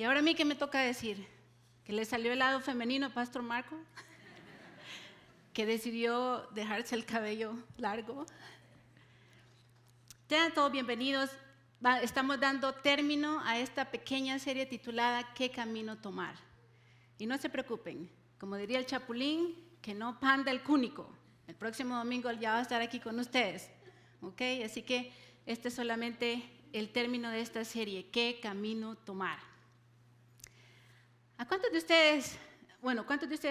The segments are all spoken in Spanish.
Y ahora a mí, ¿qué me toca decir? ¿Que le salió el lado femenino a Pastor Marco? ¿Que decidió dejarse el cabello largo? Sean todos bienvenidos. Estamos dando término a esta pequeña serie titulada ¿Qué camino tomar? Y no se preocupen, como diría el Chapulín, que no panda el cúnico. El próximo domingo ya va a estar aquí con ustedes. ¿Ok? Así que este es solamente el término de esta serie, ¿qué camino tomar? ¿A cuántos de ustedes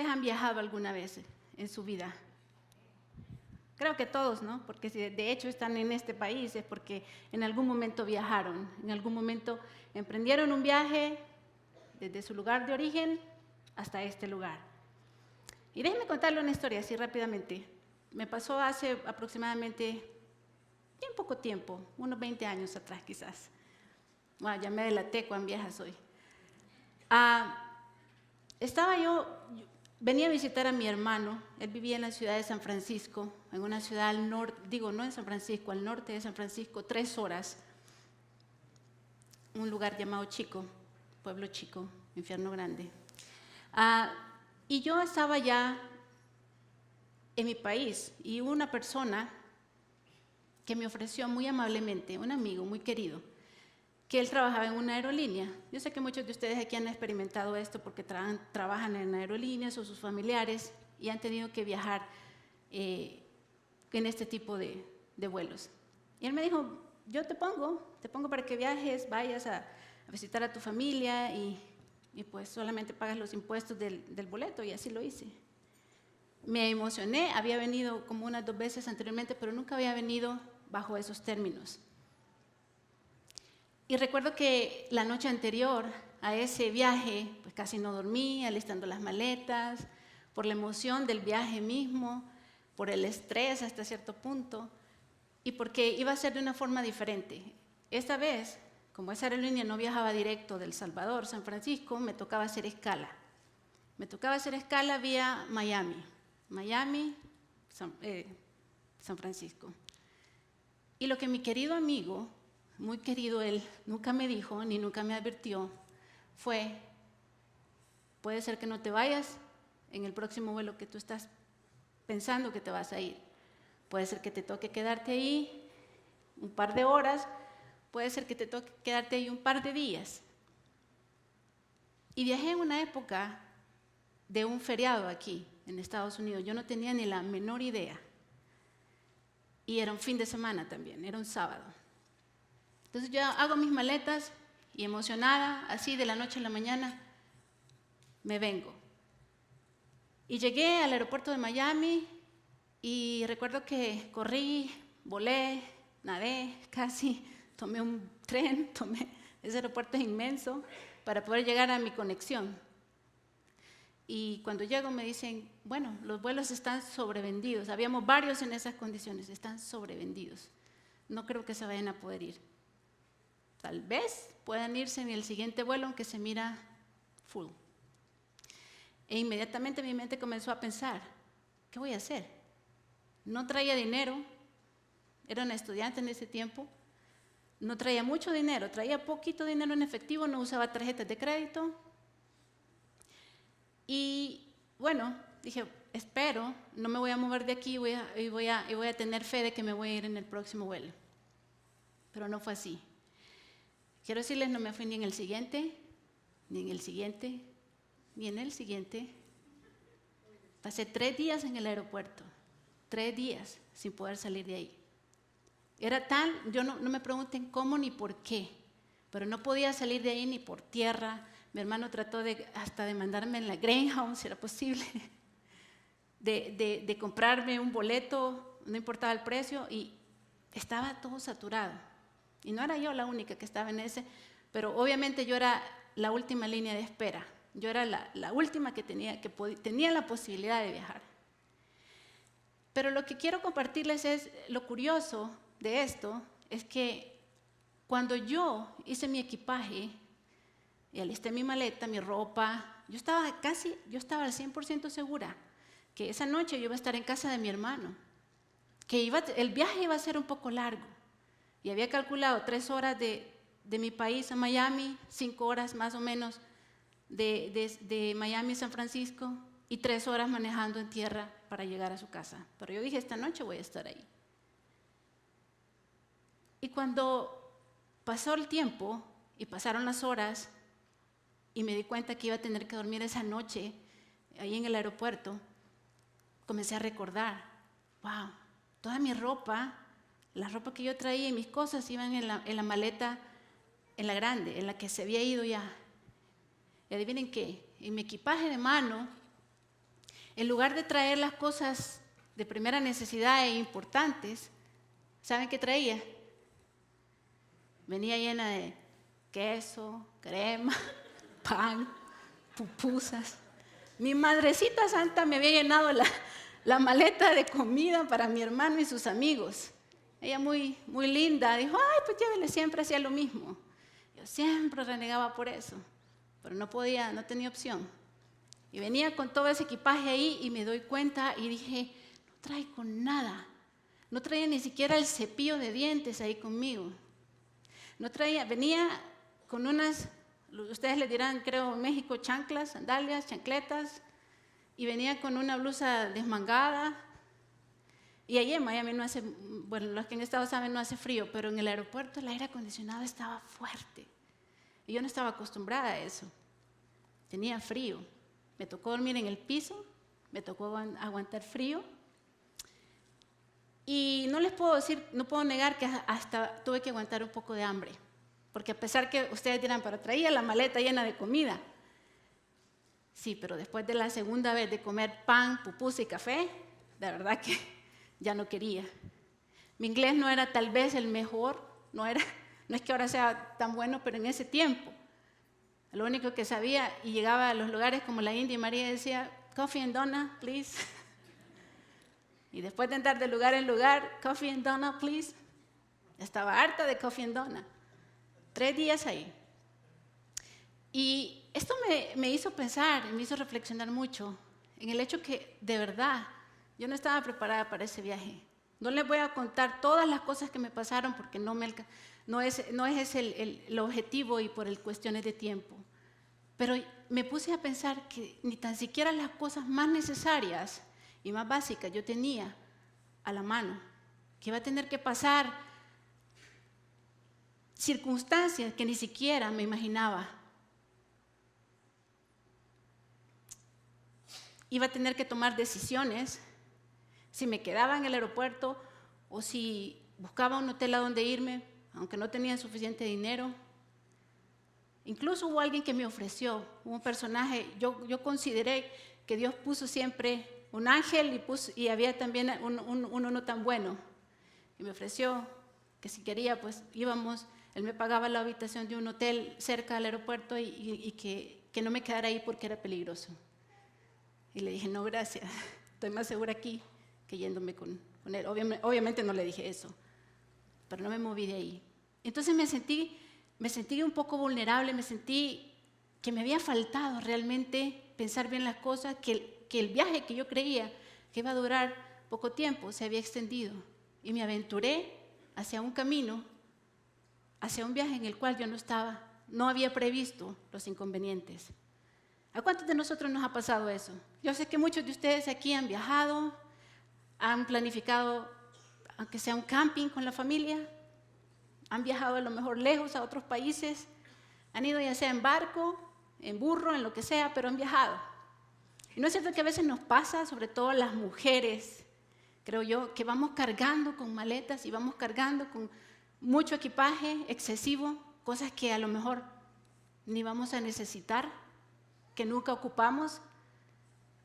han viajado alguna vez en su vida? Creo que todos, ¿no? Porque si de hecho están en este país es porque en algún momento viajaron, en algún momento emprendieron un viaje desde su lugar de origen hasta este lugar. Y déjenme contarle una historia así rápidamente. Me pasó hace aproximadamente bien poco tiempo, unos 20 años atrás quizás. Bueno, ya me delaté cuán vieja soy. Venía a visitar a mi hermano. Él vivía en la ciudad de San Francisco, en una ciudad al norte, no en San Francisco, al norte de San Francisco, 3 horas. Un lugar llamado Chico, Pueblo Chico, Infierno Grande. Y yo estaba ya en mi país y una persona que me ofreció muy amablemente, un amigo muy querido, que él trabajaba en una aerolínea. Yo sé que muchos de ustedes aquí han experimentado esto porque trabajan en aerolíneas o sus familiares y han tenido que viajar en este tipo de vuelos. Y él me dijo, yo te pongo para que viajes, vayas a visitar a tu familia y pues solamente pagas los impuestos del boleto, y así lo hice. Me emocioné, había venido como unas 2 veces anteriormente, pero nunca había venido bajo esos términos. Y recuerdo que la noche anterior a ese viaje, pues casi no dormí, alistando las maletas, por la emoción del viaje mismo, por el estrés hasta cierto punto, y porque iba a ser de una forma diferente. Esta vez, como esa aerolínea no viajaba directo del Salvador, San Francisco, me tocaba hacer escala. Me tocaba hacer escala vía Miami, San Francisco. Y lo que mi querido amigo, muy querido, él nunca me dijo ni nunca me advirtió, fue, puede ser que no te vayas en el próximo vuelo que tú estás pensando que te vas a ir. Puede ser que te toque quedarte ahí un par de horas, puede ser que te toque quedarte ahí un par de días. Y viajé en una época de un feriado aquí en Estados Unidos. Yo no tenía ni la menor idea. Y era un fin de semana también, era un sábado. Entonces yo hago mis maletas y emocionada, así de la noche a la mañana, me vengo. Y llegué al aeropuerto de Miami y recuerdo que corrí, volé, nadé casi, tomé un tren, ese aeropuerto es inmenso, para poder llegar a mi conexión. Y cuando llego me dicen, bueno, los vuelos están sobrevendidos. Habíamos varios en esas condiciones, están sobrevendidos. No creo que se vayan a poder ir. Tal vez puedan irse en el siguiente vuelo, aunque se mira full. E inmediatamente mi mente comenzó a pensar, ¿qué voy a hacer? No traía dinero, era una estudiante en ese tiempo, no traía mucho dinero, traía poquito dinero en efectivo, no usaba tarjetas de crédito. Y bueno, dije, espero, no me voy a mover de aquí y voy a tener fe de que me voy a ir en el próximo vuelo. Pero no fue así. Quiero decirles, no me fui ni en el siguiente, ni en el siguiente, ni en el siguiente. Pasé 3 días en el aeropuerto, 3 días sin poder salir de ahí. Era no me pregunten cómo ni por qué, pero no podía salir de ahí ni por tierra. Mi hermano trató hasta de mandarme en la Greyhound, si era posible, de comprarme un boleto, no importaba el precio, y estaba todo saturado. Y no era yo la única que estaba en ese, pero obviamente yo era la última línea de espera. Yo era la última que tenía la posibilidad de viajar. Pero lo que quiero compartirles es, lo curioso de esto, es que cuando yo hice mi equipaje y alisté mi maleta, mi ropa, yo estaba al 100% segura que esa noche yo iba a estar en casa de mi hermano, que el viaje iba a ser un poco largo. Y había calculado 3 horas de de mi país a Miami, 5 horas más o menos de Miami a San Francisco y 3 horas manejando en tierra para llegar a su casa. Pero yo dije, esta noche voy a estar ahí. Y cuando pasó el tiempo y pasaron las horas y me di cuenta que iba a tener que dormir esa noche ahí en el aeropuerto, comencé a recordar, wow, toda mi ropa, la ropa que yo traía y mis cosas iban en la maleta, en la grande, en la que se había ido ya. Y adivinen qué, en mi equipaje de mano, en lugar de traer las cosas de primera necesidad e importantes, ¿saben qué traía? Venía llena de queso, crema, pan, pupusas. Mi madrecita santa me había llenado la maleta de comida para mi hermano y sus amigos. Ella muy linda, dijo, ay, pues llévele, siempre hacía lo mismo. Yo siempre renegaba por eso, pero no podía, no tenía opción. Y venía con todo ese equipaje ahí y me doy cuenta y dije, no traigo nada. No traía ni siquiera el cepillo de dientes ahí conmigo. No traía, venía con unas, ustedes le dirán, creo en México, chanclas, sandalias, chancletas, y venía con una blusa desmangada. Y allí en Miami no hace, bueno, los que han estado saben, no hace frío, pero en el aeropuerto el aire acondicionado estaba fuerte. Y yo no estaba acostumbrada a eso. Tenía frío. Me tocó dormir en el piso, me tocó aguantar frío. Y no les puedo decir, no puedo negar que hasta tuve que aguantar un poco de hambre. Porque a pesar que ustedes dirán, pero traía la maleta llena de comida. Sí, pero después de la segunda vez de comer pan, pupusa y café, de verdad que ya no quería. Mi inglés no era tal vez el mejor, no es que ahora sea tan bueno, pero en ese tiempo, lo único que sabía, y llegaba a los lugares como la India y María decía, coffee and donut, please. Y después de andar de lugar en lugar, coffee and donut, please. Estaba harta de coffee and donut. 3 días ahí. Y esto me hizo pensar, me hizo reflexionar mucho en el hecho que, de verdad, yo no estaba preparada para ese viaje. No les voy a contar todas las cosas que me pasaron porque no es el objetivo y por cuestiones de tiempo. Pero me puse a pensar que ni tan siquiera las cosas más necesarias y más básicas yo tenía a la mano, que iba a tener que pasar circunstancias que ni siquiera me imaginaba. Iba a tener que tomar decisiones si me quedaba en el aeropuerto o si buscaba un hotel a donde irme, aunque no tenía suficiente dinero. Incluso hubo alguien que me ofreció, un personaje, yo consideré que Dios puso siempre un ángel y había también uno no tan bueno. Y me ofreció que si quería, pues íbamos, él me pagaba la habitación de un hotel cerca del aeropuerto y que no me quedara ahí porque era peligroso. Y le dije, no, gracias, estoy más segura aquí que yéndome con él. Obviamente no le dije eso, pero no me moví de ahí. Entonces me sentí un poco vulnerable, me sentí que me había faltado realmente pensar bien las cosas, que el viaje que yo creía que iba a durar poco tiempo se había extendido. Y me aventuré hacia un camino, hacia un viaje en el cual yo no había previsto los inconvenientes. ¿A cuántos de nosotros nos ha pasado eso? Yo sé que muchos de ustedes aquí han viajado, han planificado, aunque sea un camping con la familia, han viajado a lo mejor lejos a otros países, han ido ya sea en barco, en burro, en lo que sea, pero han viajado. Y no es cierto que a veces nos pasa, sobre todo las mujeres, creo yo, que vamos cargando con maletas y vamos cargando con mucho equipaje excesivo, cosas que a lo mejor ni vamos a necesitar, que nunca ocupamos.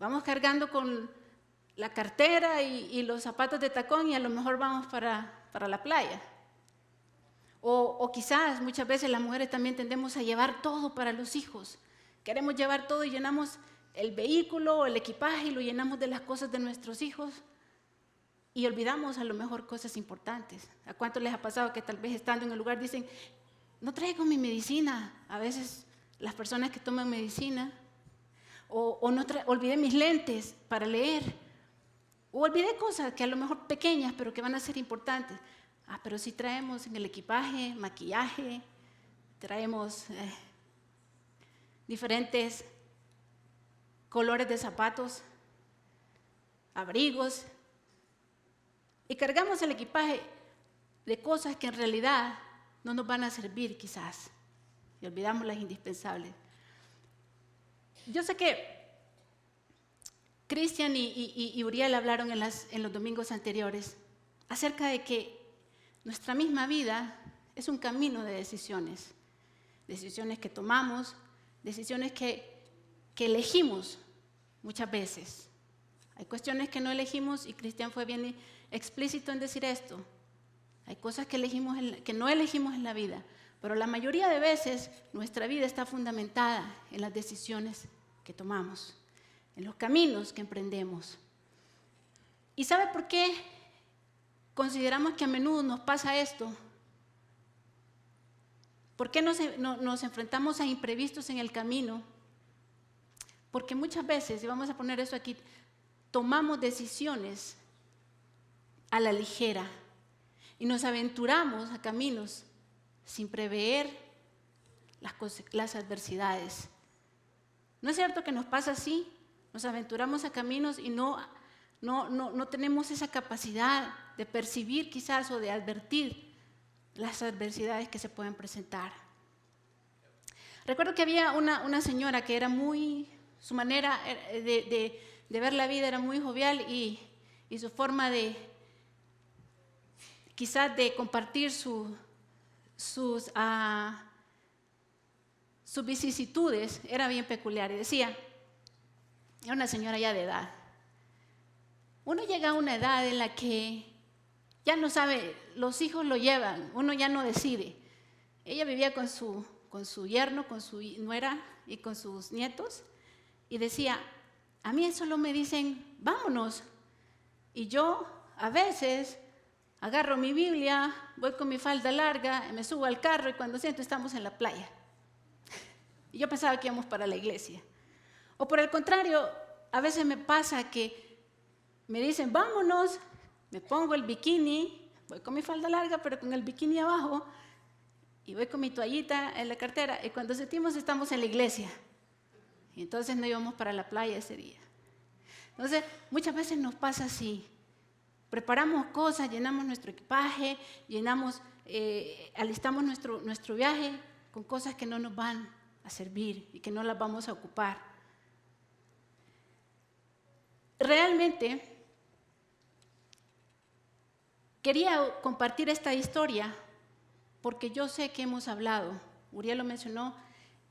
Vamos cargando con la cartera y los zapatos de tacón y a lo mejor vamos para la playa. O quizás muchas veces las mujeres también tendemos a llevar todo para los hijos. Queremos llevar todo y llenamos el vehículo o el equipaje y lo llenamos de las cosas de nuestros hijos y olvidamos a lo mejor cosas importantes. ¿A cuántos les ha pasado que tal vez estando en el lugar dicen, no traigo mi medicina? A veces las personas que toman medicina, o no olvidé mis lentes para leer, o olvidé cosas que a lo mejor pequeñas pero que van a ser importantes. Pero sí traemos en el equipaje maquillaje, traemos diferentes colores de zapatos, abrigos, y cargamos el equipaje de cosas que en realidad no nos van a servir quizás, y olvidamos las indispensables. Yo sé que Cristian y Uriel hablaron en los domingos anteriores acerca de que nuestra misma vida es un camino de decisiones, decisiones que tomamos, decisiones que elegimos muchas veces. Hay cuestiones que no elegimos y Cristian fue bien explícito en decir esto. Hay cosas que no elegimos en la vida, pero la mayoría de veces nuestra vida está fundamentada en las decisiones que tomamos, en los caminos que emprendemos. ¿Y sabe por qué consideramos que a menudo nos pasa esto? ¿Por qué nos enfrentamos a imprevistos en el camino? Porque muchas veces, y vamos a poner eso aquí, tomamos decisiones a la ligera y nos aventuramos a caminos sin prever las adversidades. ¿No es cierto que nos pasa así? Nos aventuramos a caminos y no tenemos esa capacidad de percibir quizás o de advertir las adversidades que se pueden presentar. Recuerdo que había una señora que era su manera de ver la vida era muy jovial y su forma quizás de compartir sus vicisitudes era bien peculiar. Y decía, era una señora ya de edad. Uno llega a una edad en la que ya no sabe, los hijos lo llevan, uno ya no decide. Ella vivía con su yerno, con su nuera y con sus nietos y decía, a mí solo me dicen, vámonos. Y yo a veces agarro mi Biblia, voy con mi falda larga, me subo al carro y cuando siento estamos en la playa. Y yo pensaba que íbamos para la iglesia. O por el contrario, a veces me pasa que me dicen, vámonos, me pongo el bikini, voy con mi falda larga, pero con el bikini abajo, y voy con mi toallita en la cartera, y cuando sentimos estamos en la iglesia. Y entonces no íbamos para la playa ese día. Entonces, muchas veces nos pasa así. Preparamos cosas, llenamos nuestro equipaje, alistamos nuestro viaje con cosas que no nos van a servir y que no las vamos a ocupar. Realmente, quería compartir esta historia porque yo sé que hemos hablado, Uriel lo mencionó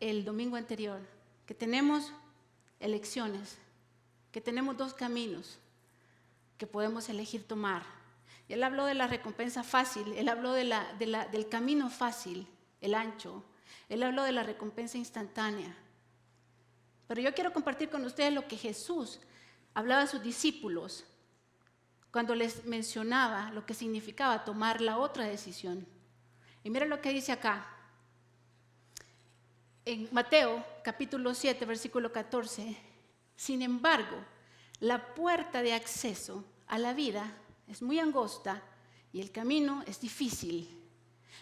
el domingo anterior, que tenemos elecciones, que tenemos dos caminos que podemos elegir tomar. Y él habló de la recompensa fácil, él habló del camino fácil, el ancho, él habló de la recompensa instantánea. Pero yo quiero compartir con ustedes lo que Jesús hablaba a sus discípulos cuando les mencionaba lo que significaba tomar la otra decisión. Y mira lo que dice acá. En Mateo capítulo 7, versículo 14. Sin embargo, la puerta de acceso a la vida es muy angosta y el camino es difícil.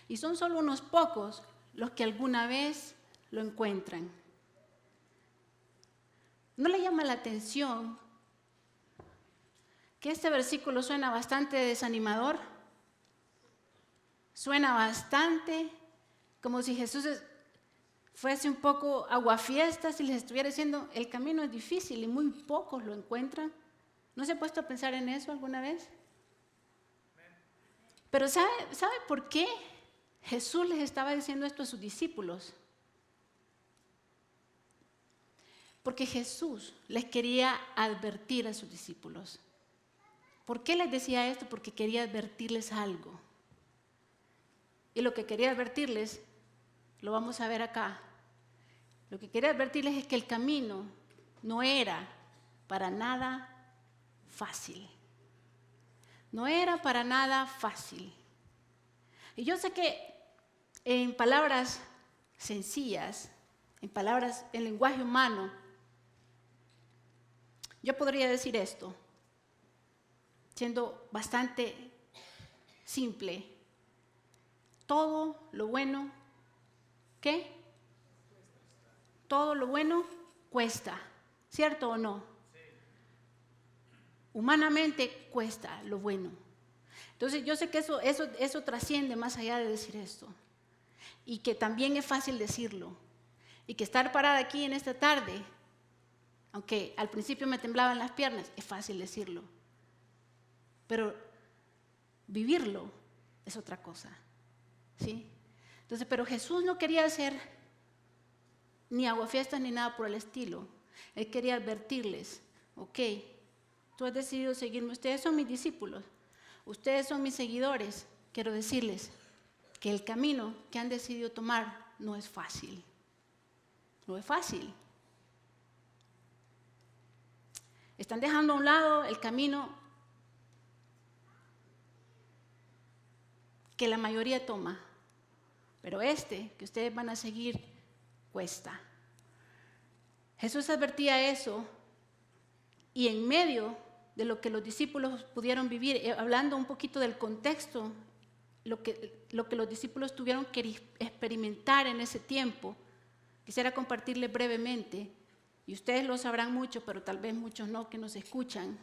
Y son solo unos pocos los que alguna vez lo encuentran. ¿No le llama la atención que este versículo suena bastante desanimador? Suena bastante como si Jesús fuese un poco aguafiestas y les estuviera diciendo, el camino es difícil y muy pocos lo encuentran. ¿No se ha puesto a pensar en eso alguna vez? Pero ¿sabe por qué Jesús les estaba diciendo esto a sus discípulos? Porque Jesús les quería advertir a sus discípulos. ¿Por qué les decía esto? Porque quería advertirles algo. Y lo que quería advertirles, lo vamos a ver acá. Lo que quería advertirles es que el camino no era para nada fácil. No era para nada fácil. Y yo sé que en palabras sencillas, en lenguaje humano, yo podría decir esto, siendo bastante simple. Todo lo bueno ¿qué? Todo lo bueno cuesta, ¿cierto o no? Humanamente cuesta lo bueno. Entonces yo sé que eso trasciende más allá de decir esto. Y que también es fácil decirlo. Y que estar parada aquí en esta tarde, aunque al principio me temblaban las piernas, es fácil decirlo. Pero vivirlo es otra cosa. ¿Sí? Entonces, pero Jesús no quería hacer ni aguafiestas ni nada por el estilo. Él quería advertirles, ok, tú has decidido seguirme, ustedes son mis discípulos, ustedes son mis seguidores. Quiero decirles que el camino que han decidido tomar no es fácil. No es fácil. Están dejando a un lado el camino que la mayoría toma, pero que ustedes van a seguir cuesta. Jesús advertía eso y en medio de lo que los discípulos pudieron vivir, hablando un poquito del contexto, lo que los discípulos tuvieron que experimentar en ese tiempo, quisiera compartirles brevemente, y ustedes lo sabrán mucho, pero tal vez muchos no que nos escuchan,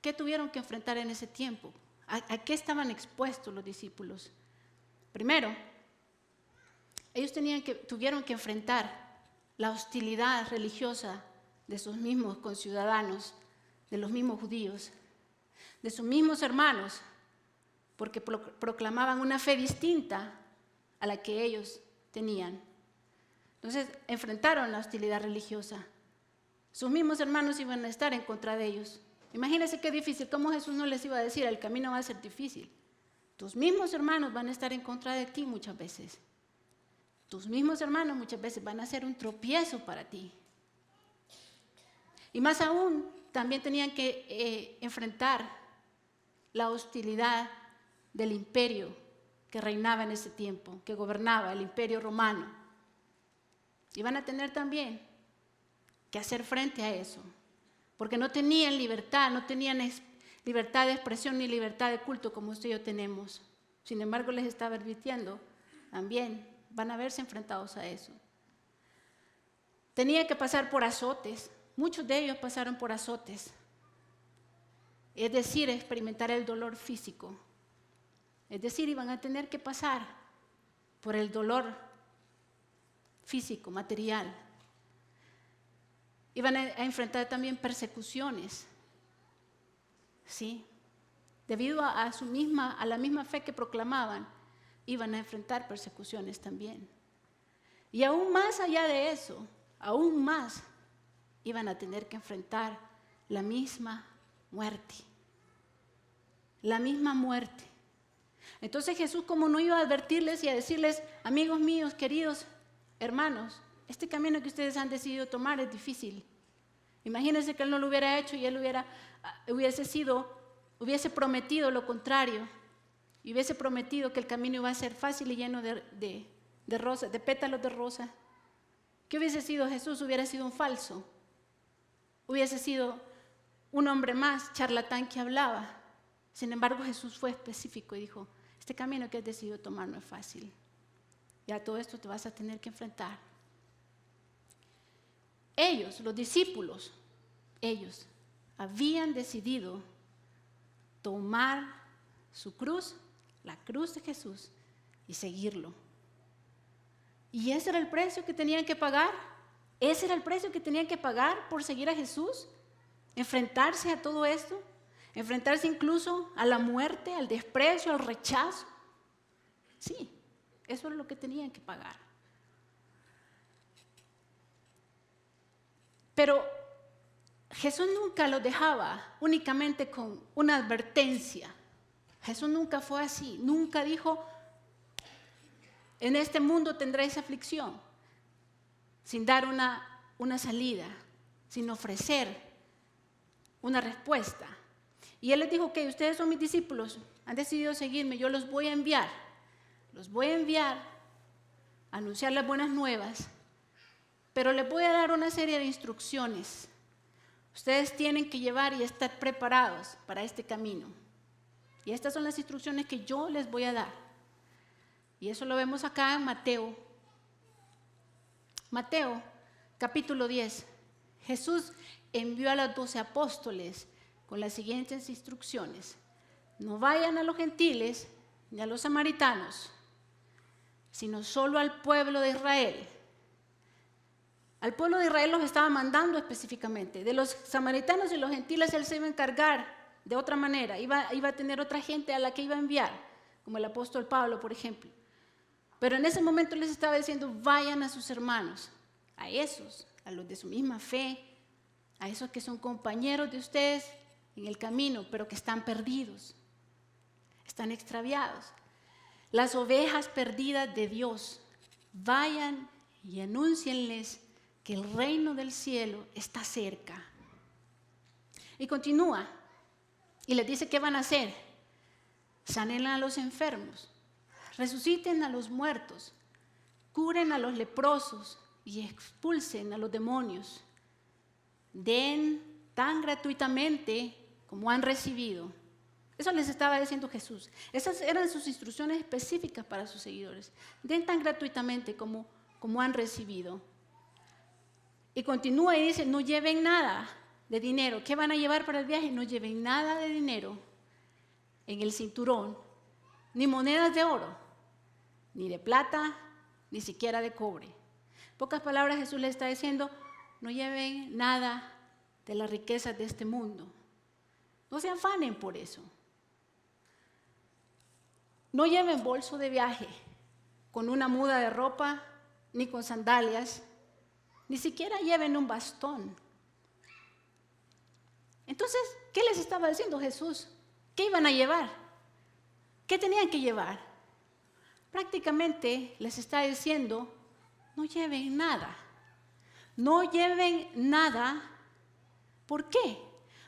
¿qué tuvieron que enfrentar en ese tiempo? ¿A qué estaban expuestos los discípulos? Primero, ellos tuvieron que enfrentar la hostilidad religiosa de sus mismos conciudadanos, de los mismos judíos, de sus mismos hermanos, porque proclamaban una fe distinta a la que ellos tenían. Entonces, enfrentaron la hostilidad religiosa. Sus mismos hermanos iban a estar en contra de ellos. Imagínense qué difícil, cómo Jesús no les iba a decir, el camino va a ser difícil. Tus mismos hermanos van a estar en contra de ti muchas veces. Tus mismos hermanos muchas veces van a ser un tropiezo para ti. Y más aún, también tenían que enfrentar la hostilidad del imperio que reinaba en ese tiempo, que gobernaba, el imperio romano. Y van a tener también que hacer frente a eso, porque no tenían libertad, no tenían libertad de expresión ni libertad de culto como usted y yo tenemos. Sin embargo, les estaba advirtiendo, también van a verse enfrentados a eso. Tenían que pasar por azotes, muchos de ellos pasaron por azotes, es decir, experimentar el dolor físico. Es decir, iban a tener que pasar por el dolor físico, material. Iban a enfrentar también persecuciones, ¿sí? Debido a la misma fe que proclamaban, iban a enfrentar persecuciones también. Y aún más allá de eso, aún más, iban a tener que enfrentar la misma muerte. La misma muerte. Entonces Jesús, como no iba a advertirles y a decirles, amigos míos, queridos hermanos, este camino que ustedes han decidido tomar es difícil. Imagínense que Él no lo hubiera hecho y Él hubiese prometido lo contrario. Y hubiese prometido que el camino iba a ser fácil y lleno de rosas, de pétalos de rosa. ¿Qué hubiese sido Jesús? Hubiera sido un falso. Hubiese sido un hombre más, charlatán que hablaba. Sin embargo, Jesús fue específico y dijo, este camino que has decidido tomar no es fácil. Y a todo esto te vas a tener que enfrentar. Ellos, los discípulos, ellos habían decidido tomar su cruz, la cruz de Jesús, y seguirlo. Y ese era el precio que tenían que pagar. Ese era el precio que tenían que pagar por seguir a Jesús. Enfrentarse a todo esto. Enfrentarse incluso a la muerte, al desprecio, al rechazo. Sí, eso es lo que tenían que pagar. Pero Jesús nunca los dejaba únicamente con una advertencia. Jesús nunca fue así. Nunca dijo, en este mundo tendréis aflicción, sin dar una salida, sin ofrecer una respuesta. Y Él les dijo, que ustedes son mis discípulos, han decidido seguirme, yo los voy a enviar a anunciar las buenas nuevas, pero les voy a dar una serie de instrucciones. Ustedes tienen que llevar y estar preparados para este camino. Y estas son las instrucciones que yo les voy a dar. Y eso lo vemos acá en Mateo Mateo, capítulo 10. Jesús envió a los 12 apóstoles con las siguientes instrucciones. No vayan a los gentiles ni a los samaritanos, sino solo al pueblo de Israel. Al pueblo de Israel los estaba mandando específicamente. De los samaritanos y los gentiles él se iba a encargar de otra manera. Iba a tener otra gente a la que iba a enviar, como el apóstol Pablo, por ejemplo. Pero en ese momento les estaba diciendo, vayan a sus hermanos, a esos, a los de su misma fe, a esos que son compañeros de ustedes en el camino, pero que están perdidos, están extraviados. Las ovejas perdidas de Dios, vayan y anúncienles que el reino del cielo está cerca. Y continúa, y les dice qué van a hacer. Sanen a los enfermos, resuciten a los muertos, curen a los leprosos y expulsen a los demonios. Den tan gratuitamente como han recibido. Eso les estaba diciendo Jesús. Esas eran sus instrucciones específicas para sus seguidores. Den tan gratuitamente como han recibido. Y continúa y dice, no lleven nada de dinero. ¿Qué van a llevar para el viaje? No lleven nada de dinero en el cinturón, ni monedas de oro, ni de plata, ni siquiera de cobre. En pocas palabras, Jesús les está diciendo, no lleven nada de las riquezas de este mundo. No se afanen por eso. No lleven bolso de viaje con una muda de ropa, ni con sandalias, ni siquiera lleven un bastón. Entonces, ¿qué les estaba diciendo Jesús? ¿Qué iban a llevar? ¿Qué tenían que llevar? Prácticamente les está diciendo, no lleven nada. No lleven nada. ¿Por qué?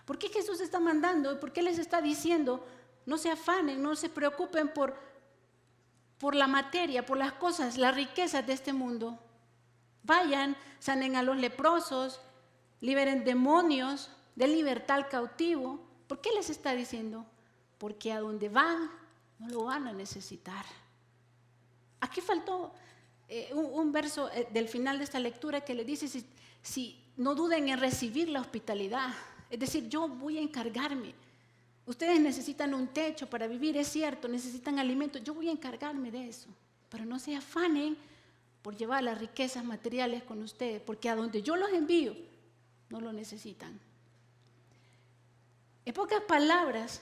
¿Por qué Jesús está mandando? ¿Por qué les está diciendo, no se afanen, no se preocupen por la materia, por las cosas, las riquezas de este mundo? Vayan, sanen a los leprosos, liberen demonios, den libertad al cautivo. ¿Por qué les está diciendo? Porque a donde van, no lo van a necesitar. Aquí faltó un verso del final de esta lectura que le dice, si no duden en recibir la hospitalidad. Es decir, yo voy a encargarme. Ustedes necesitan un techo para vivir, es cierto, necesitan alimento. Yo voy a encargarme de eso. Pero no se afanen por llevar las riquezas materiales con ustedes, porque a donde yo los envío, no lo necesitan. En pocas palabras,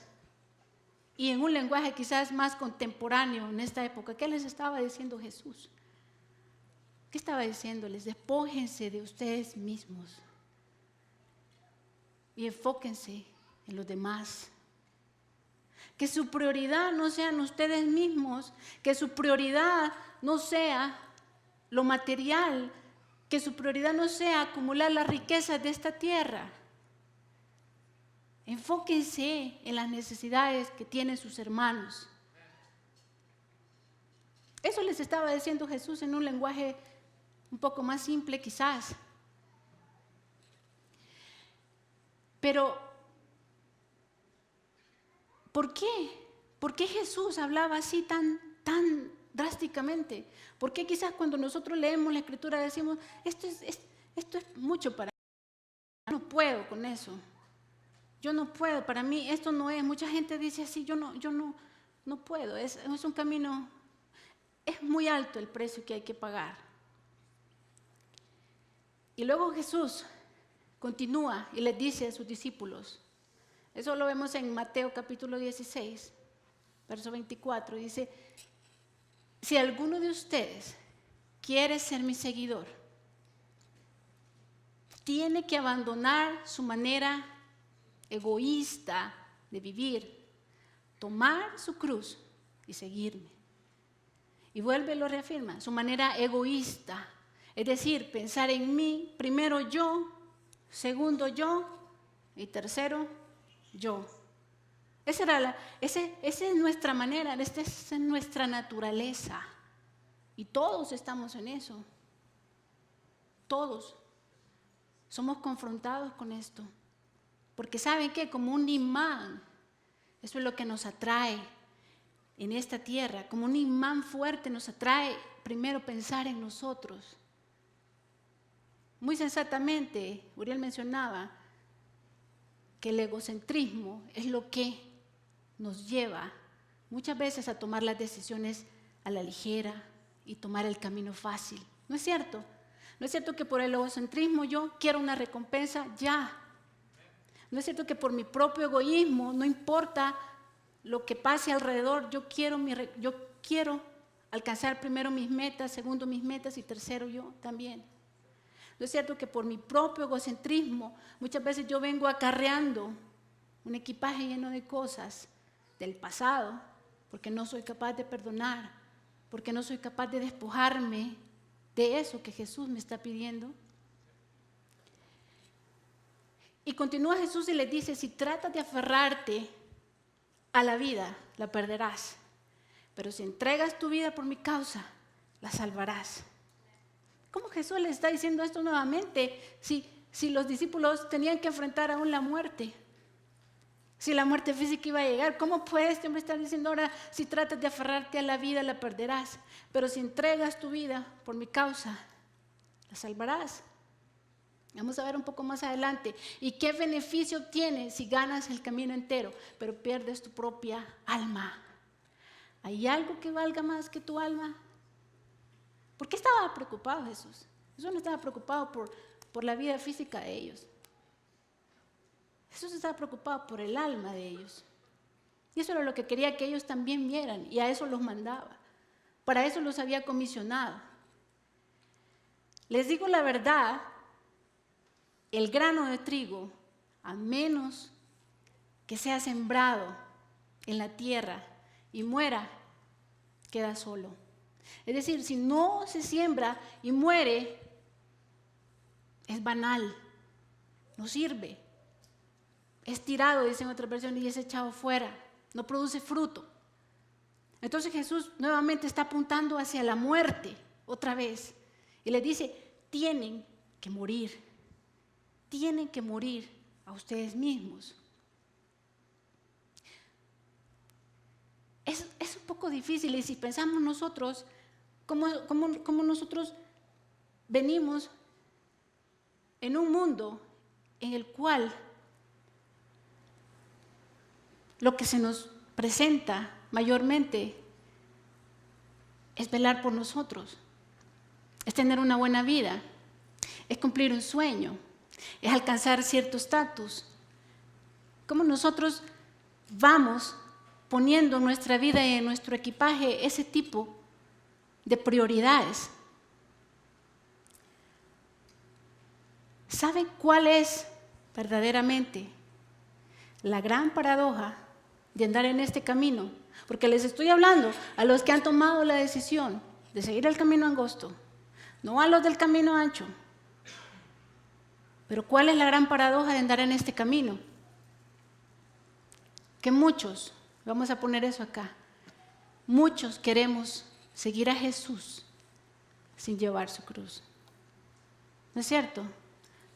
y en un lenguaje quizás más contemporáneo en esta época, ¿qué les estaba diciendo Jesús? ¿Qué estaba diciéndoles? Despójense de ustedes mismos y enfóquense en los demás. Que su prioridad no sean ustedes mismos, que su prioridad no sea lo material, que su prioridad no sea acumular las riquezas de esta tierra. Enfóquense en las necesidades que tienen sus hermanos. Eso les estaba diciendo Jesús en un lenguaje un poco más simple quizás. Pero, ¿por qué? ¿Por qué Jesús hablaba así tan drásticamente? ¿Por qué quizás cuando nosotros leemos la Escritura decimos, esto es mucho para mí, yo no puedo con eso? Yo no puedo, para mí esto no es. Mucha gente dice así, yo no puedo, es un camino, es muy alto el precio que hay que pagar. Y luego Jesús continúa y les dice a sus discípulos, eso lo vemos en Mateo capítulo 16, verso 24, dice, si alguno de ustedes quiere ser mi seguidor, tiene que abandonar su manera egoísta de vivir, tomar su cruz y seguirme. Y vuelve y lo reafirma, su manera egoísta, es decir, pensar en mí, primero yo, segundo yo y tercero yo. Esa es nuestra manera, esa es nuestra naturaleza. Y todos estamos en eso. Todos somos confrontados con esto. Porque ¿saben qué? Como un imán, eso es lo que nos atrae en esta tierra. Como un imán fuerte nos atrae primero pensar en nosotros. muy sensatamente, Uriel mencionaba que el egocentrismo es lo que nos lleva muchas veces a tomar las decisiones a la ligera y tomar el camino fácil. ¿No es cierto? ¿No es cierto que por el egocentrismo yo quiero una recompensa ya? ¿No es cierto que por mi propio egoísmo, no importa lo que pase alrededor, yo quiero alcanzar primero mis metas, segundo mis metas y tercero yo también? ¿No es cierto que por mi propio egocentrismo muchas veces yo vengo acarreando un equipaje lleno de cosas del pasado porque no soy capaz de perdonar, porque no soy capaz de despojarme de eso que Jesús me está pidiendo? Y continúa Jesús y les dice, si tratas de aferrarte a la vida, la perderás. Pero si entregas tu vida por mi causa, la salvarás. ¿Cómo Jesús le está diciendo esto nuevamente? Si los discípulos tenían que enfrentar aún la muerte, si la muerte física iba a llegar, ¿cómo puede este hombre estar diciendo ahora, si tratas de aferrarte a la vida, la perderás? Pero si entregas tu vida por mi causa, la salvarás. Vamos a ver un poco más adelante. ¿Y qué beneficio obtienes si ganas el camino entero, pero pierdes tu propia alma? ¿Hay algo que valga más que tu alma? ¿Por qué estaba preocupado Jesús? Jesús no estaba preocupado por la vida física de ellos. Jesús estaba preocupado por el alma de ellos. Y eso era lo que quería que ellos también vieran, y a eso los mandaba. Para eso los había comisionado. Les digo la verdad, el grano de trigo, a menos que sea sembrado en la tierra y muera, queda solo. Es decir, si no se siembra y muere, es banal, no sirve. Es tirado, dicen otras versiones, y es echado fuera, no produce fruto. Entonces Jesús nuevamente está apuntando hacia la muerte, otra vez. Y les dice, tienen que morir a ustedes mismos. Es un poco difícil, y si pensamos nosotros, cómo nosotros venimos en un mundo en el cual lo que se nos presenta mayormente es velar por nosotros, es tener una buena vida, es cumplir un sueño, es alcanzar cierto estatus. ¿Cómo nosotros vamos poniendo en nuestra vida y en nuestro equipaje ese tipo de prioridades? ¿Saben cuál es verdaderamente la gran paradoja de andar en este camino? Porque les estoy hablando a los que han tomado la decisión de seguir el camino angosto, no a los del camino ancho. Pero ¿cuál es la gran paradoja de andar en este camino? Que muchos, vamos a poner eso acá, muchos queremos seguir a Jesús sin llevar su cruz. ¿No es cierto?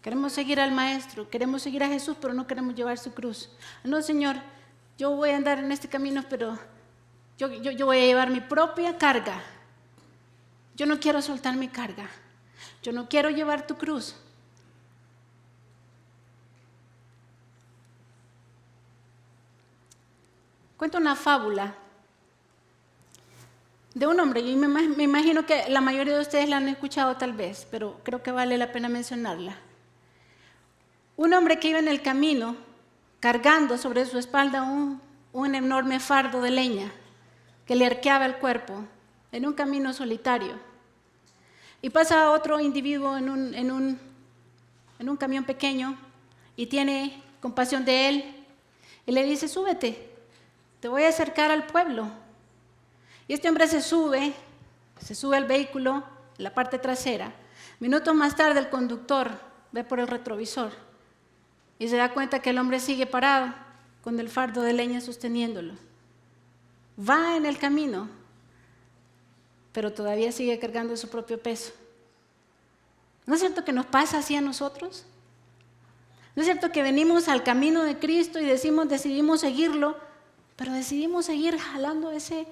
Queremos seguir al Maestro, queremos seguir a Jesús, pero no queremos llevar su cruz. No, Señor, yo voy a andar en este camino, pero yo voy a llevar mi propia carga. Yo no quiero soltar mi carga. Yo no quiero llevar tu cruz. Cuento una fábula de un hombre, y me imagino que la mayoría de ustedes la han escuchado tal vez, pero creo que vale la pena mencionarla. Un hombre que iba en el camino cargando sobre su espalda un enorme fardo de leña que le arqueaba el cuerpo en un camino solitario. Y pasa otro individuo en un camión pequeño y tiene compasión de él y le dice, súbete, te voy a acercar al pueblo. Y este hombre se sube al vehículo, en la parte trasera. Minutos más tarde el conductor ve por el retrovisor y se da cuenta que el hombre sigue parado con el fardo de leña sosteniéndolo. Va en el camino, pero todavía sigue cargando su propio peso. ¿No es cierto que nos pasa así a nosotros? ¿No es cierto que venimos al camino de Cristo y decidimos seguirlo, pero decidimos seguir jalando ese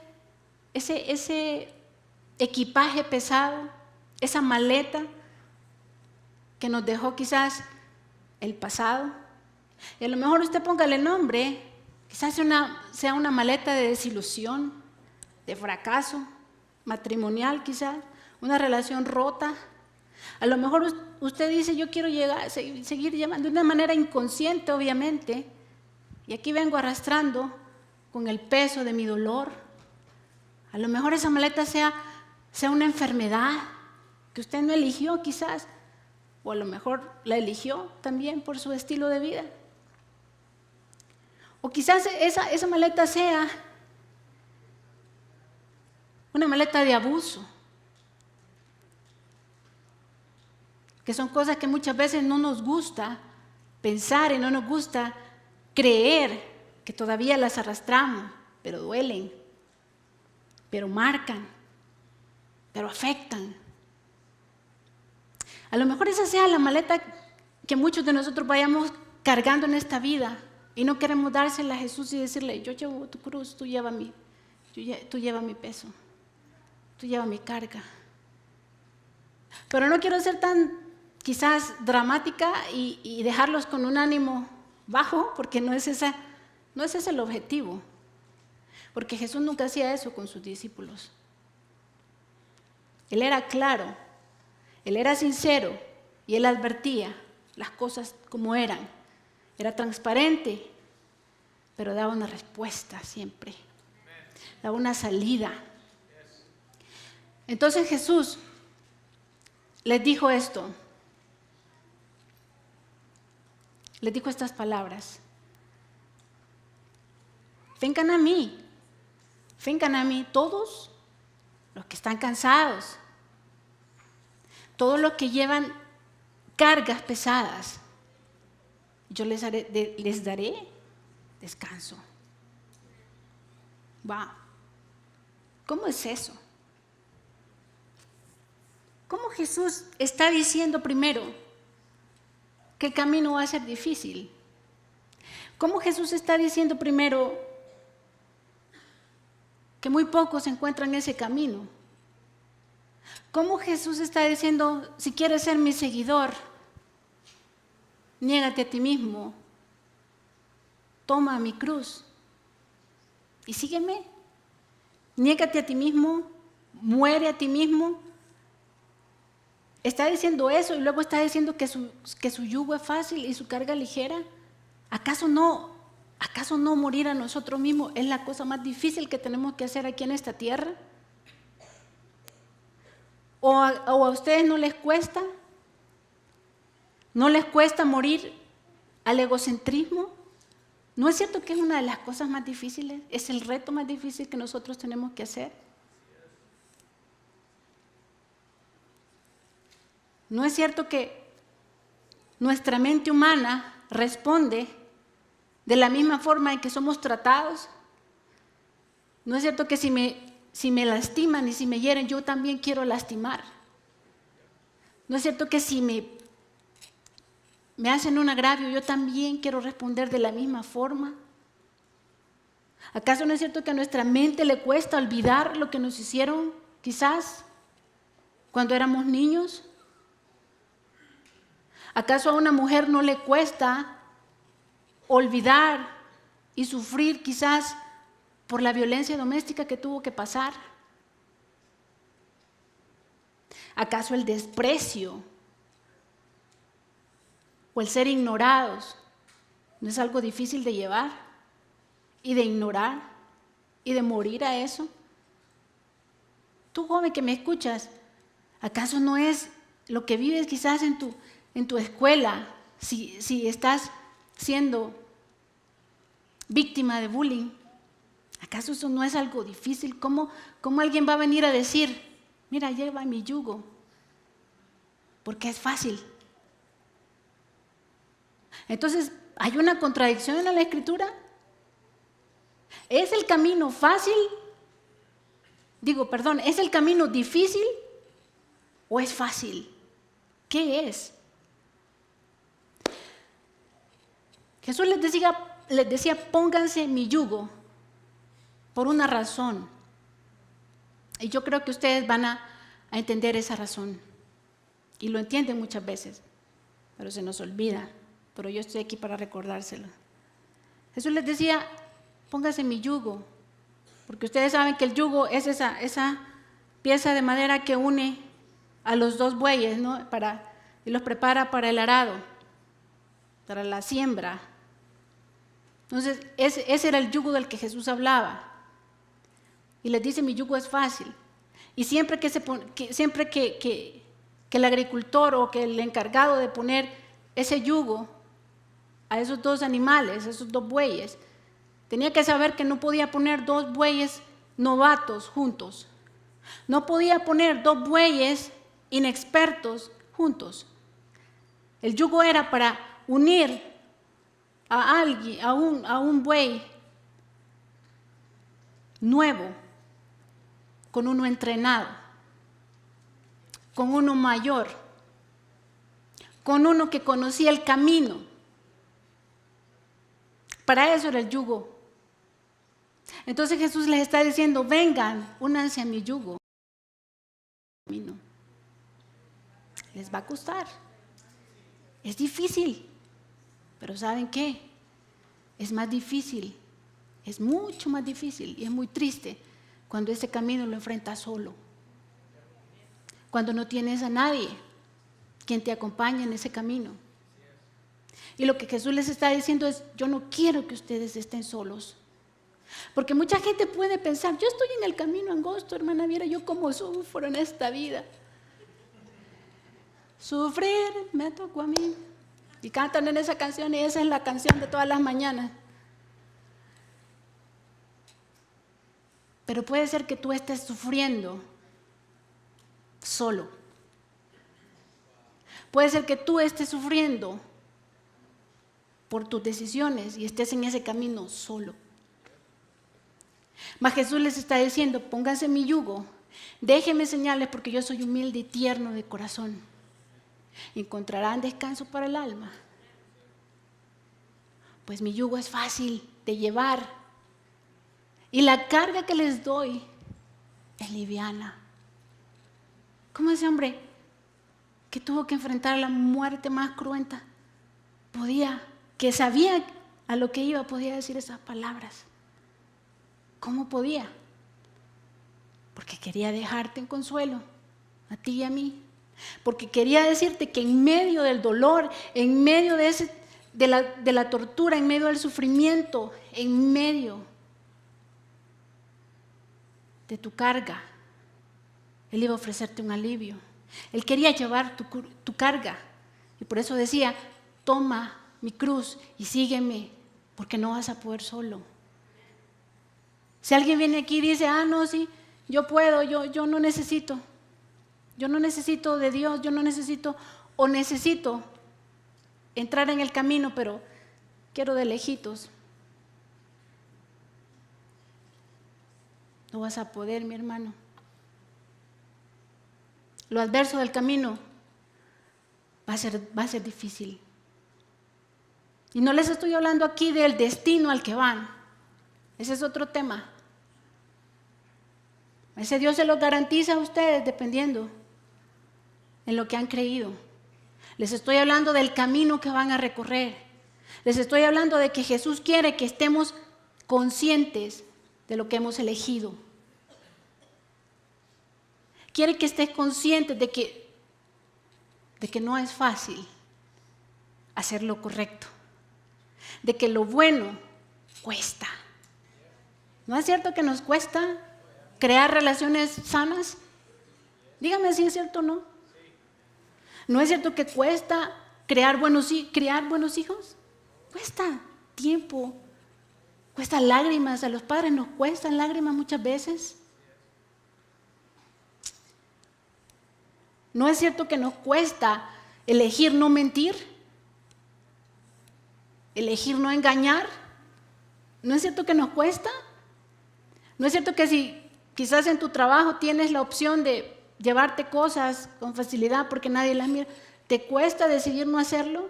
equipaje pesado, esa maleta, que nos dejó quizás el pasado. Y a lo mejor usted póngale nombre, quizás sea una maleta de desilusión, de fracaso matrimonial quizás, una relación rota. A lo mejor usted dice, yo quiero seguir llevando de una manera inconsciente, obviamente, y aquí vengo arrastrando con el peso de mi dolor. A lo mejor esa maleta sea una enfermedad que usted no eligió quizás, o a lo mejor la eligió también por su estilo de vida. O quizás esa maleta sea una maleta de abuso, que son cosas que muchas veces no nos gusta pensar y no nos gusta creer que todavía las arrastramos, pero duelen, pero marcan, pero afectan. A lo mejor esa sea la maleta que muchos de nosotros vayamos cargando en esta vida y no queremos dársela a Jesús y decirle, yo llevo tu cruz, tú lleva mi peso, tú lleva mi carga. Pero no quiero ser tan quizás dramática y dejarlos con un ánimo bajo, porque no es ese el objetivo. Porque Jesús nunca hacía eso con sus discípulos. Él era claro, Él era sincero y Él advertía las cosas como eran. Era transparente, pero daba una respuesta siempre. Daba una salida. Entonces Jesús les dijo esto. Les dijo estas palabras. Vengan a mí todos los que están cansados, todos los que llevan cargas pesadas. Yo les daré descanso. Wow. ¿Cómo es eso? ¿Cómo Jesús está diciendo primero que el camino va a ser difícil? ¿Cómo Jesús está diciendo primero que muy pocos encuentran ese camino? ¿Cómo Jesús está diciendo, si quieres ser mi seguidor, niégate a ti mismo, toma mi cruz y sígueme? Niégate a ti mismo, muere a ti mismo. Está diciendo eso y luego está diciendo que su yugo es fácil y su carga ligera. ¿Acaso no morir a nosotros mismos es la cosa más difícil que tenemos que hacer aquí en esta tierra? ¿O a ustedes no les cuesta? ¿No les cuesta morir al egocentrismo? ¿No es cierto que es una de las cosas más difíciles? ¿Es el reto más difícil que nosotros tenemos que hacer? ¿No es cierto que nuestra mente humana responde de la misma forma en que somos tratados? ¿No es cierto que si me lastiman y si me hieren, yo también quiero lastimar? ¿No es cierto que si me hacen un agravio, yo también quiero responder de la misma forma? ¿Acaso no es cierto que a nuestra mente le cuesta olvidar lo que nos hicieron quizás cuando éramos niños? ¿Acaso a una mujer no le cuesta olvidar y sufrir quizás por la violencia doméstica que tuvo que pasar? ¿Acaso el desprecio o el ser ignorados no es algo difícil de llevar y de ignorar y de morir a eso? Tú, joven que me escuchas, ¿acaso no es lo que vives quizás en tu escuela, si estás siendo víctima de bullying? ¿Acaso eso no es algo difícil? ¿Cómo alguien va a venir a decir, mira, lleva mi yugo? Porque es fácil. Entonces, ¿hay una contradicción en la Escritura? ¿Es el camino fácil? ¿Es el camino difícil o es fácil? ¿Qué es? Jesús les decía, pónganse mi yugo por una razón. Y yo creo que ustedes van a entender esa razón. Y lo entienden muchas veces. pero se nos olvida. Pero yo estoy aquí para recordárselo. Jesús les decía, póngase mi yugo, porque ustedes saben que el yugo es esa pieza de madera que une a los dos bueyes, ¿no? Y los prepara para el arado, para la siembra. Entonces, ese era el yugo del que Jesús hablaba. Y les dice, mi yugo es fácil. Y siempre que el agricultor o que el encargado de poner ese yugo a esos dos animales, esos dos bueyes, tenía que saber que no podía poner dos bueyes novatos juntos. No podía poner dos bueyes inexpertos juntos. El yugo era para unir a alguien, a un buey nuevo, con uno entrenado, con uno mayor, con uno que conocía el camino. Para eso era el yugo. Entonces Jesús les está diciendo, vengan, únanse a mi yugo. Les va a costar. Es difícil. Pero ¿saben qué? Es más difícil. Es mucho más difícil y es muy triste cuando ese camino lo enfrentas solo. Cuando no tienes a nadie quien te acompañe en ese camino. Y lo que Jesús les está diciendo es, yo no quiero que ustedes estén solos. Porque mucha gente puede pensar, yo estoy en el camino angosto, hermana, viera yo cómo sufro en esta vida. Sufrir me tocó a mí. Y cantan en esa canción y esa es la canción de todas las mañanas. Pero puede ser que tú estés sufriendo solo. Puede ser que tú estés sufriendo por tus decisiones y estés en ese camino solo. Mas Jesús les está diciendo, pónganse mi yugo, déjenme enseñarles porque yo soy humilde y tierno de corazón. Encontrarán descanso para el alma. Pues mi yugo es fácil de llevar y la carga que les doy es liviana. ¿Cómo ese hombre que tuvo que enfrentar la muerte más cruenta que sabía a lo que iba, podía decir esas palabras? ¿Cómo podía? Porque quería dejarte en consuelo, a ti y a mí. Porque quería decirte que en medio del dolor, en medio de la tortura, en medio del sufrimiento, en medio de tu carga, Él iba a ofrecerte un alivio. Él quería llevar tu carga. Y por eso decía, toma mi cruz y sígueme, porque no vas a poder solo. Si alguien viene aquí y dice, no, sí, yo puedo, yo no necesito. Yo no necesito de Dios, yo no necesito, o necesito entrar en el camino, pero quiero de lejitos. No vas a poder, mi hermano. Lo adverso del camino va a ser difícil. Y no les estoy hablando aquí del destino al que van. Ese es otro tema. Ese Dios se lo garantiza a ustedes dependiendo en lo que han creído. Les estoy hablando del camino que van a recorrer. Les estoy hablando de que Jesús quiere que estemos conscientes de lo que hemos elegido. Quiere que estés consciente de que no es fácil hacer lo correcto, de que lo bueno cuesta. ¿No es cierto que nos cuesta crear relaciones sanas? Dígame si es cierto o no. ¿No es cierto que cuesta criar buenos hijos? Cuesta tiempo, cuesta lágrimas. A los padres nos cuestan lágrimas muchas veces. ¿No es cierto que nos cuesta elegir no mentir? Elegir no engañar. ¿No es cierto que nos cuesta? ¿No es cierto que si quizás en tu trabajo tienes la opción de llevarte cosas con facilidad porque nadie las mira, te cuesta decidir no hacerlo?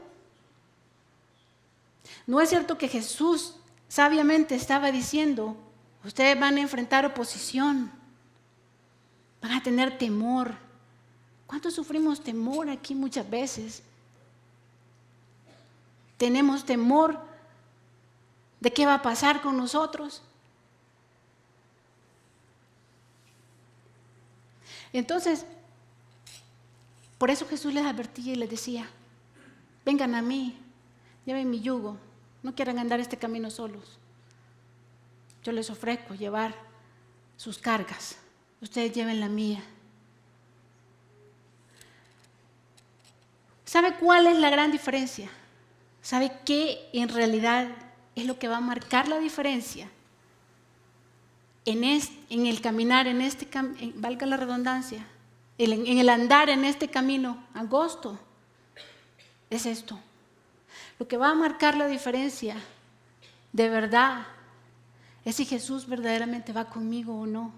¿No es cierto que Jesús sabiamente estaba diciendo, ustedes van a enfrentar oposición, van a tener temor? ¿Cuántos sufrimos temor aquí muchas veces? tenemos temor de qué va a pasar con nosotros. Entonces, por eso Jesús les advertía y les decía: vengan a mí, lleven mi yugo, no quieran andar este camino solos. Yo les ofrezco llevar sus cargas, ustedes lleven la mía. ¿Sabe cuál es la gran diferencia? ¿Sabe qué en realidad es lo que va a marcar la diferencia en el caminar, valga la redundancia, en el andar en este camino angosto? Es esto. Lo que va a marcar la diferencia de verdad es si Jesús verdaderamente va conmigo o no.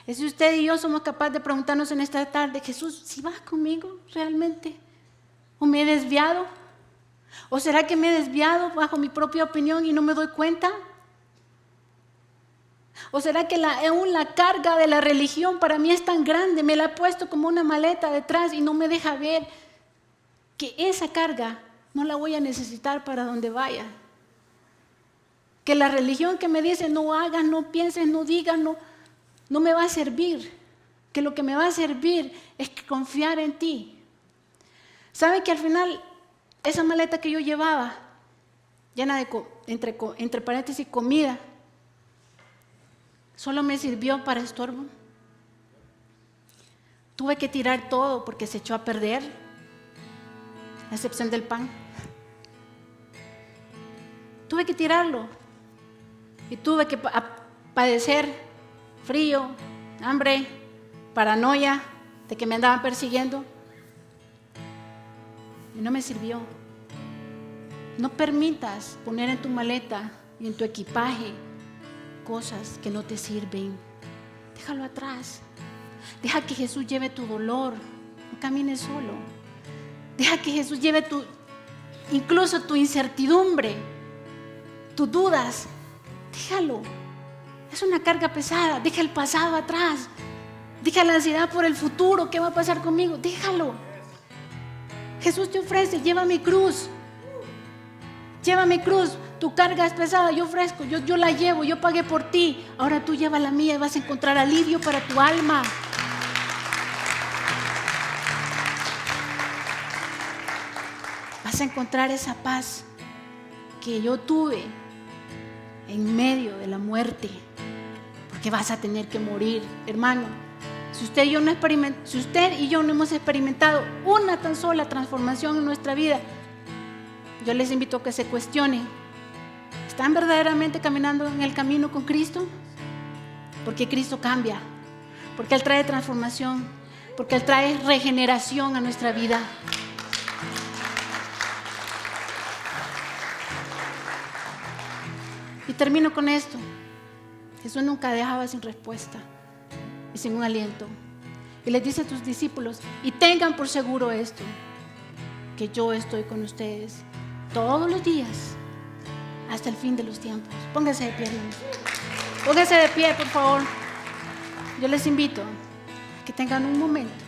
Es si usted y yo somos capaces de preguntarnos en esta tarde: Jesús, ¿si vas conmigo realmente? ¿O me he desviado? ¿O será que me he desviado bajo mi propia opinión y no me doy cuenta? ¿O será que aún la carga de la religión para mí es tan grande, me la he puesto como una maleta detrás y no me deja ver que esa carga no la voy a necesitar para donde vaya? Que la religión que me dice no hagas, no pienses, no digas, no me va a servir. Que lo que me va a servir es confiar en ti. ¿Saben que al final esa maleta que yo llevaba, llena de, entre paréntesis, comida, solo me sirvió para estorbo? Tuve que tirar todo porque se echó a perder, a excepción del pan. Tuve que tirarlo y tuve que padecer frío, hambre, paranoia de que me andaban persiguiendo. Y no me sirvió. No permitas poner en tu maleta y en tu equipaje cosas que no te sirven. Déjalo atrás. Deja que Jesús lleve tu dolor. No camines solo. Deja que Jesús lleve incluso tu incertidumbre, tus dudas. Déjalo. Es una carga pesada. Deja el pasado atrás. Deja la ansiedad por el futuro. ¿Qué va a pasar conmigo? Déjalo. Jesús te ofrece: lleva mi cruz. Lleva mi cruz. Tu carga es pesada, yo ofrezco, yo la llevo, yo pagué por ti. Ahora tú lleva la mía y vas a encontrar alivio para tu alma. Vas a encontrar esa paz que yo tuve en medio de la muerte, porque vas a tener que morir, hermano. Si usted y yo no hemos experimentado una tan sola transformación en nuestra vida, yo les invito a que se cuestionen: ¿están verdaderamente caminando en el camino con Cristo? Porque Cristo cambia, porque Él trae transformación, porque Él trae regeneración a nuestra vida. Y termino con esto. Jesús nunca dejaba sin respuesta y sin un aliento. Y les dice a tus discípulos: y tengan por seguro esto, que yo estoy con ustedes todos los días hasta el fin de los tiempos. Pónganse de pie, hermanos. Pónganse de pie, por favor. Yo les invito a que tengan un momento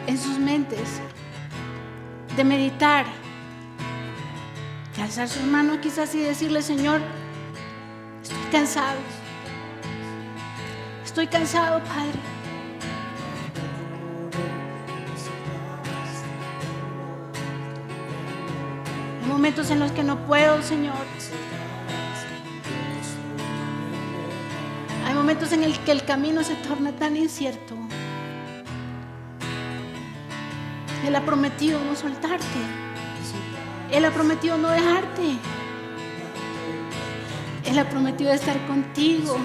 en sus mentes de meditar, de alzar sus manos quizás y decirle: Señor, estoy cansado. Estoy cansado, Padre. Hay momentos en los que no puedo, Señor. Hay momentos en el que el camino se torna tan incierto. Él ha prometido no soltarte. Él ha prometido no dejarte. Él ha prometido estar contigo.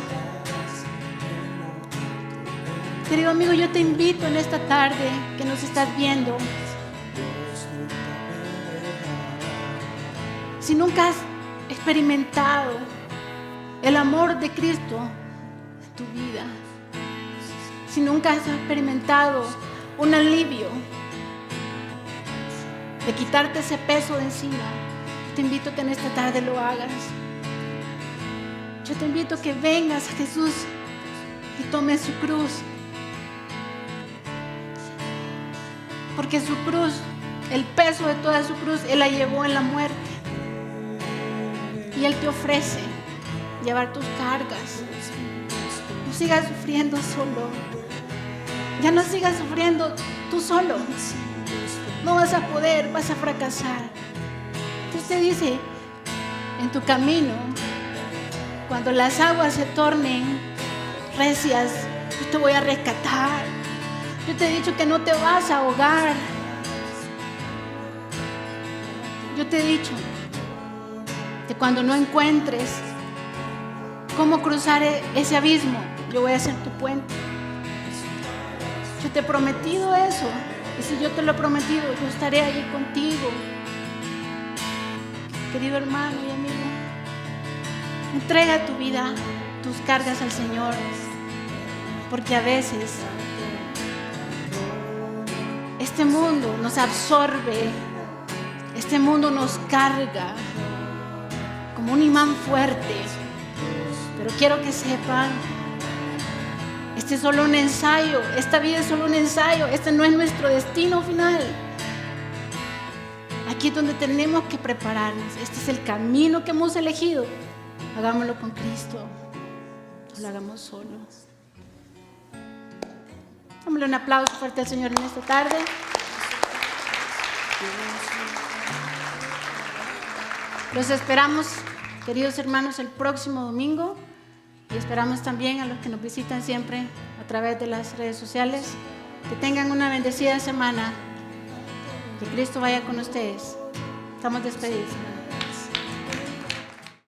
Querido amigo, yo te invito en esta tarde que nos estás viendo. Si nunca has experimentado el amor de Cristo en tu vida, si nunca has experimentado un alivio de quitarte ese peso de encima, te invito a que en esta tarde lo hagas. Yo te invito a que vengas a Jesús y tomes su cruz. Porque su cruz, el peso de toda su cruz, Él la llevó en la muerte. Y Él te ofrece llevar tus cargas. No sigas sufriendo solo. Ya no sigas sufriendo tú solo. No vas a poder, vas a fracasar. Dios te dice, en tu camino, cuando las aguas se tornen recias, yo te voy a rescatar. Yo te he dicho que no te vas a ahogar. Yo te he dicho que cuando no encuentres cómo cruzar ese abismo, yo voy a ser tu puente. Yo te he prometido eso. Y si yo te lo he prometido, yo estaré allí contigo. Querido hermano y amigo, entrega tu vida, tus cargas al Señor. Porque a veces este mundo nos absorbe, este mundo nos carga como un imán fuerte. Pero quiero que sepan, este es solo un ensayo, esta vida es solo un ensayo, este no es nuestro destino final. Aquí es donde tenemos que prepararnos, este es el camino que hemos elegido. Hagámoslo con Cristo, no lo hagamos solos. Dámosle un aplauso fuerte al Señor en esta tarde. Los esperamos, queridos hermanos, el próximo domingo. Y esperamos también a los que nos visitan siempre a través de las redes sociales. Que tengan una bendecida semana. Que Cristo vaya con ustedes. Estamos despedidos.